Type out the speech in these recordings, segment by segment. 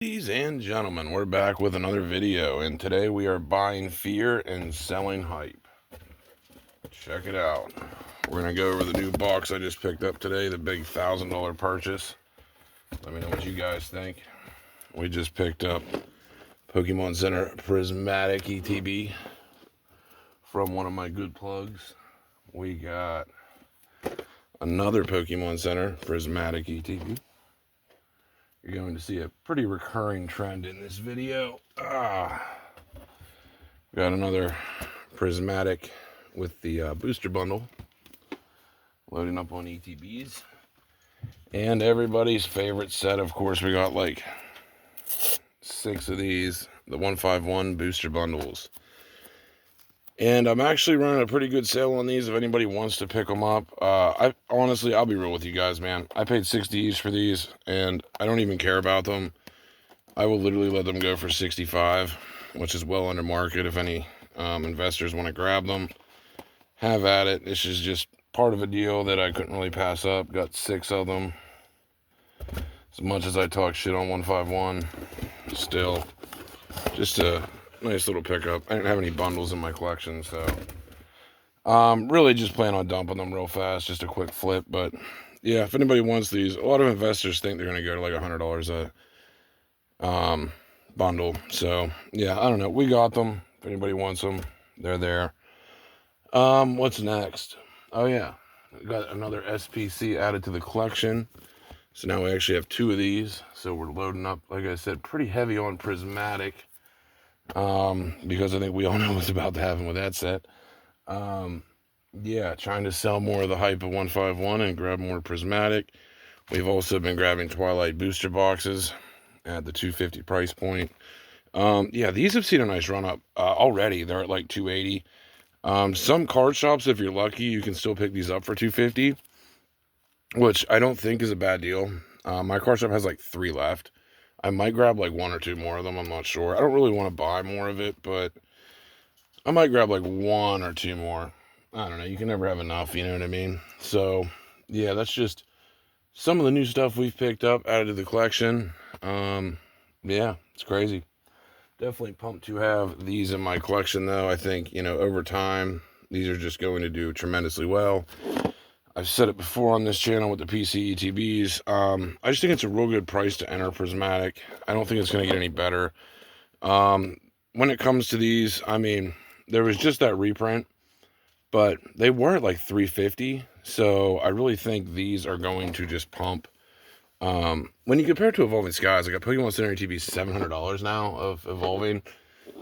Ladies and gentlemen, we're back with another video, and today we are buying fear and selling hype. Check it out. We're going to go over the new box I just picked up today, the big $1,000 purchase. Let me know what you guys think. We just picked up Pokemon Center Prismatic ETB from one of my good plugs. We got another Pokemon Center Prismatic ETB. You're going to see a pretty recurring trend in this video. Got another Prismatic with the booster bundle. Loading up on ETBs. And everybody's favorite set, of course, we got like 6 of these, the 151 booster bundles. And I'm actually running a pretty good sale on these if anybody wants to pick them up. Honestly, I'll be real with you guys, man. I paid 60 each for these, and I don't even care about them. I will literally let them go for 65, which is well under market. If any investors want to grab them, have at it. This is just part of a deal that I couldn't really pass up. Got 6 of them. As much as I talk shit on 151, still just a nice little pickup. I didn't have any bundles in my collection, so really just plan on dumping them real fast, just a quick flip. But yeah, if anybody wants these, a lot of investors think they're going to go to like $100 a bundle. So yeah, I don't know. We got them. If anybody wants them, they're there. What's next? Oh yeah, we got another SPC added to the collection. So now we actually have 2 of these. So we're loading up, like I said, pretty heavy on Prismatic. Because I think we all know what's about to happen with that set. Yeah, trying to sell more of the hype of 151 and grab more Prismatic. We've also been grabbing Twilight booster boxes at the $250 price point. Yeah, these have seen a nice run up already. They're at like $280. Some card shops, if you're lucky, you can still pick these up for $250, which I don't think is a bad deal. My card shop has like 3 left. I might grab like 1 or 2 more of them. I'm not sure. I don't really want to buy more of it, but I might grab like 1 or 2 more. I don't know. You can never have enough, you know what I mean? So, yeah, that's just some of the new stuff we've picked up, added to the collection. Yeah, it's crazy. Definitely pumped to have these in my collection, though. I think, over time, these are just going to do tremendously well. I've said it before on this channel with the PC ETBs. I just think it's a real good price to enter Prismatic. I don't think it's going to get any better. When it comes to these, I mean, there was just that reprint, but they were at like $350. So I really think these are going to just pump. When you compare it to Evolving Skies, I got Pokemon Center ETB $700 now of Evolving.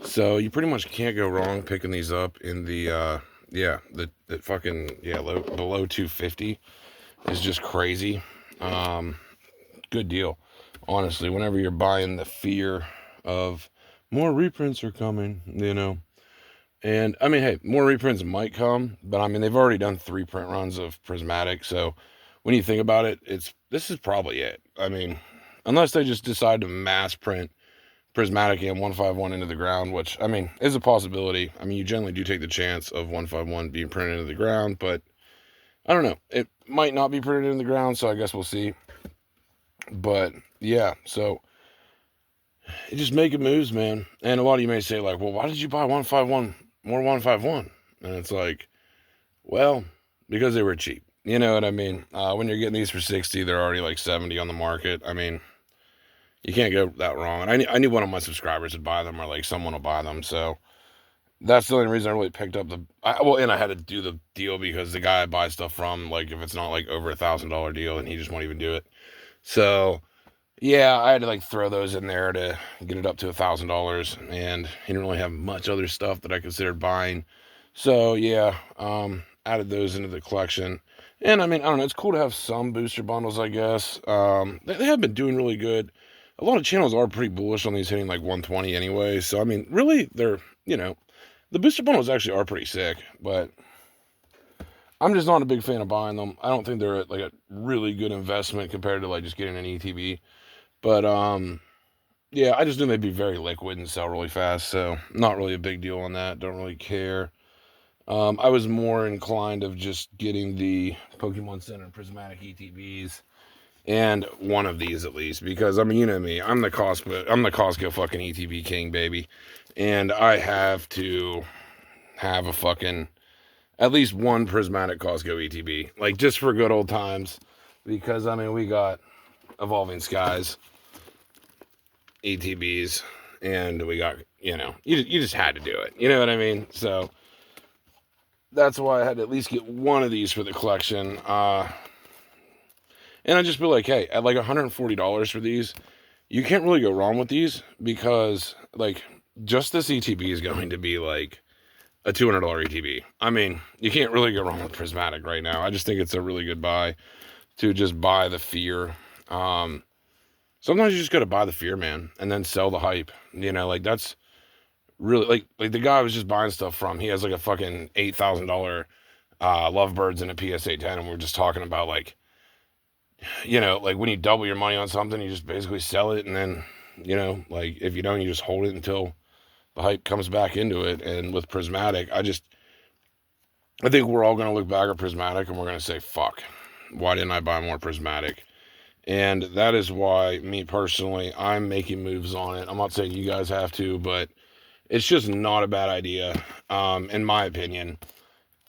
So you pretty much can't go wrong picking these up in the below 250 is just crazy. Good deal, honestly. Whenever you're buying the fear of more reprints are coming, and I mean, hey, more reprints might come, but I mean, they've already done 3 print runs of Prismatic, so when you think about it, this is probably it. I mean, unless they just decide to mass print Prismatic and 151 into the ground, which, I mean, is a possibility. I mean, you generally do take the chance of 151 being printed into the ground, but I don't know. It might not be printed in the ground, so I guess we'll see. But, yeah, so just making moves, man. And a lot of you may say, like, well, why did you buy 151, more 151? And it's like, well, because they were cheap. You know what I mean? When you're getting these for 60, they're already like 70 on the market. I mean, you can't go that wrong. And I knew one of my subscribers would buy them, or like someone will buy them. So that's the only reason I really picked up and I had to do the deal because the guy I buy stuff from, like, if it's not like over $1,000 deal, and he just won't even do it. So yeah, I had to like throw those in there to get it up to $1,000, and he didn't really have much other stuff that I considered buying. So yeah, added those into the collection. And I mean, I don't know, it's cool to have some booster bundles, I guess. They have been doing really good. A lot of channels are pretty bullish on these hitting like 120 anyway. So I mean, really, they're, the booster bundles actually are pretty sick, but I'm just not a big fan of buying them. I don't think they're like a really good investment compared to like just getting an ETB. But yeah, I just knew they'd be very liquid and sell really fast, so not really a big deal on that. Don't really care. I was more inclined of just getting the Pokemon Center Prismatic ETBs and one of these at least, because I mean, you know me, I'm the Costco fucking ETB king, baby, and I have to have a fucking at least one prismatic Costco ETB, like just for good old times, because I mean we got Evolving Skies ETBs, and we got, you know, you just had to do it, you know what I mean? So that's why I had to at least get one of these for the collection. And I just feel like, hey, at like $140 for these, you can't really go wrong with these, because like just this ETB is going to be like a $200 ETB. I mean, you can't really go wrong with Prismatic right now. I just think it's a really good buy to just buy the fear. Sometimes you just got to buy the fear, man, and then sell the hype. You know, like that's really like the guy I was just buying stuff from. He has like a fucking $8,000 Lovebirds and a PSA 10, and we're just talking about like, you know, like when you double your money on something, you just basically sell it, and then, you know, like if you don't, you just hold it until the hype comes back into it. And with Prismatic, I think we're all going to look back at Prismatic and we're going to say, fuck, why didn't I buy more Prismatic? And that is why, me personally, I'm making moves on it. I'm not saying you guys have to, but it's just not a bad idea, in my opinion.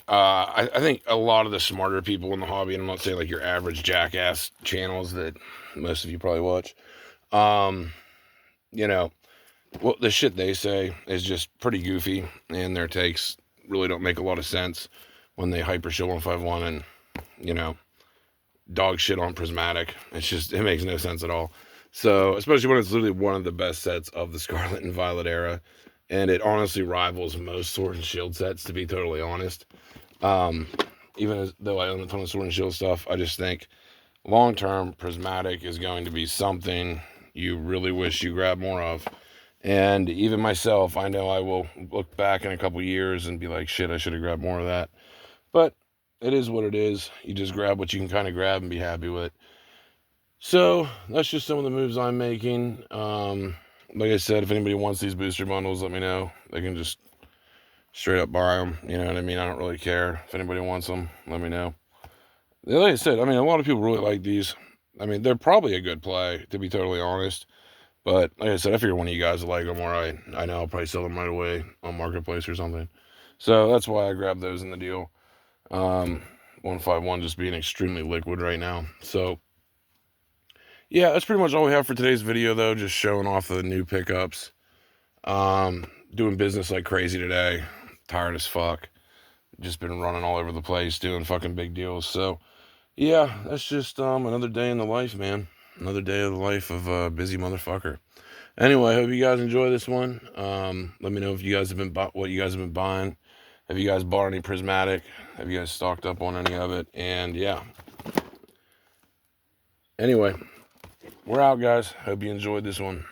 I think a lot of the smarter people in the hobby, and I'm not saying like your average jackass channels that most of you probably watch, you know, well, the shit they say is just pretty goofy, and their takes really don't make a lot of sense when they hyper show 151 and, you know, dog shit on Prismatic. It makes no sense at all. So, especially when it's literally one of the best sets of the Scarlet and Violet era, and it honestly rivals most Sword and Shield sets, to be totally honest. Even though I own a ton of Sword and Shield stuff, I just think long term Prismatic is going to be something you really wish you grabbed more of. And even myself, I know I will look back in a couple years and be like, shit, I should have grabbed more of that. But it is what it is. You just grab what you can kind of grab and be happy with it. So that's just some of the moves I'm making. Like I said, if anybody wants these booster bundles, let me know. They can just straight up buy them. You know what I mean? I don't really care. If anybody wants them, let me know. Like I said, I mean, a lot of people really like these. I mean, they're probably a good play, to be totally honest. But like I said, I figure one of you guys will like them, or I know I'll probably sell them right away on Marketplace or something. So that's why I grabbed those in the deal. 151 just being extremely liquid right now. So yeah, that's pretty much all we have for today's video, though. Just showing off the new pickups. Doing business like crazy today. Tired as fuck. Just been running all over the place, doing fucking big deals. So yeah, that's just another day in the life, man. Another day of the life of a busy motherfucker. Anyway, I hope you guys enjoy this one. Let me know if you guys have been what you guys have been buying. Have you guys bought any Prismatic? Have you guys stocked up on any of it? And yeah. Anyway, we're out, guys. Hope you enjoyed this one.